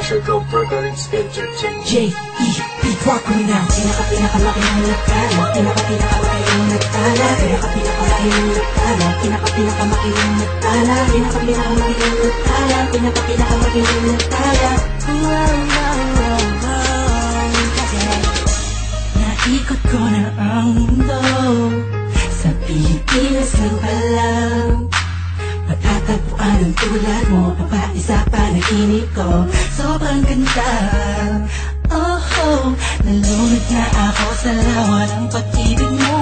Circle Burgerings Entertainment. J.E.P. Rock me now. Pinaka-pinakamaki ng nagkala. Pinaka-pinakamaki ng nagkala. Pinaka-pinakamaki ng nagkala. Pinaka-pinakamaki ng nagkala. Pinaka-pinakamaki ng nagkala. Pinaka-pinakamaki ng nagkala. Naikot ko na ang mundo. Sa Pilipinas lang palang matatagpuan ang tulad mo. Babae sa panaginip ko. Sobrang ganda. Oh, nalunod na ako sa lawa ng pag-ibig mo.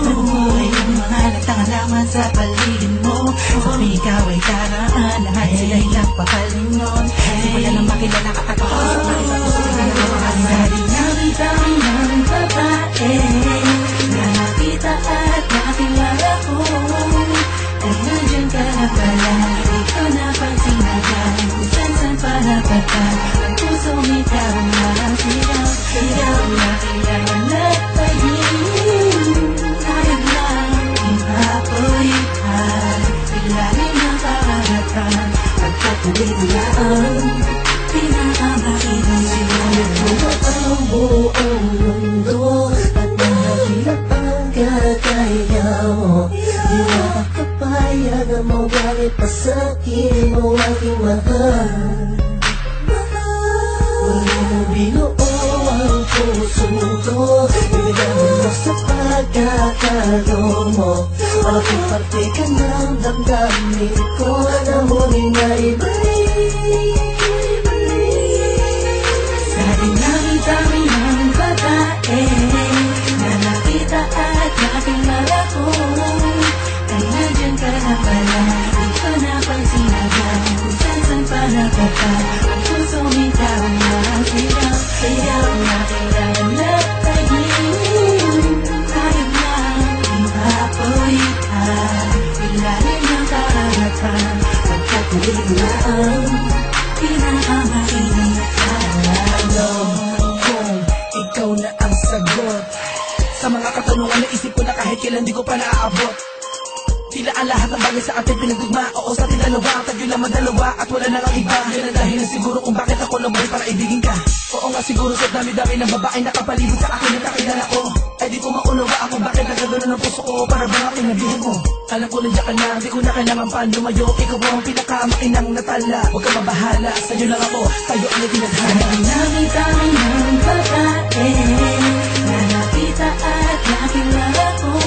Nabuhay ang mga nagtangalaman sa paligid mo. Kung ikaw ay karaan, lahat sila'y nagpapalingon. Simula na makilala ka ako sa mga sabi na bitaw ng babae na nakita at nakilala ko. At nandiyan ka na pala, di ko napansin agad. Kung saan pa napata, ang puso ikaw na sigaw. Sigaw na kailangan na pahingin. Kahit lang ipapulitan, ilalim ng karagatan. Pagkatuloy mo na ang pinakamakitang sinulit mo ang buong mundo. At nahirap ang kagaya mo. Di makakapayag na mawali pa sa'kin mo aking mahal. Wala mong binuo ang puso ko. Ibigay mo sa pagkakalo mo. Malaking parte ka ng damdamin ko na muling naibalik. Sa dinami-dami ng babae na nakita at nakilala ko, ay nandiyan ka na pala. Di ko napansin agad kung saan pa napata. Ang pusong ikaw na sigaw. Sigaw na kailangan na pahingin. Kahit na ipapulitan, ilalim ng karagatan. Pagkatuloy na ang pinakamakinang nakala. Kung ikaw na ang sagot sa mga katanungan na isip ko na kahit kailan di ko pa naaabot. Tila ang lahat ng bagay sa ating pinagdugma. Oo, sa ating dalawa, ang tagyo lang madalawa at wala na lang iba. Yan ang dahilan siguro kung bakit ako nabuhay para ibigin ka. Oo nga siguro sa dami-dami ng babae nakapalibot sa akin na kakilala ko. Ay di ko maunawa ako bakit nagagano ng puso ko para bang aking nabihin mo. Alam ko nandiyan ka na, di ko na kailangan pa lumayo. Ikaw ang pinakamakinang natala. Huwag ka mabahala, sa'yo lang ako, tayo ang itinadhana. Dami-dami ng babae na nakita at nakilala ko,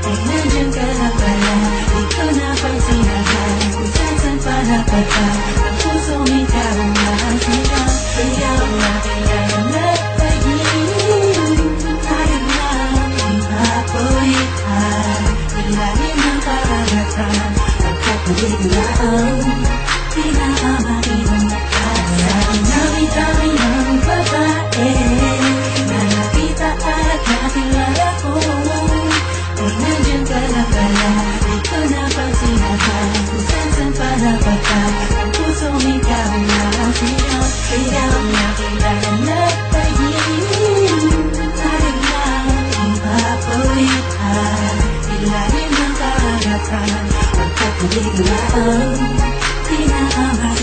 ay nandiyan ka na pala. Di ko napansin agad kung saan pa napata. Ang pusong ikaw na sigaw. Sigaw na kailangan na pahingin. Kahit na ipapulitan, ilalim ng karagatan. Pagkatuloy na ang pinakamakinang nakala. Dami-dami ng babae na nakita at nakilala ko, ay nandiyan ka na pala. Di ko napansin agad kung saan pa napata. Ang pusong ikaw na sigaw. Sigaw na kailangan na pahingin. Kahit na ipapulitan, ilalim ng karagatan. Pagkatuloy na ang pinakamakinang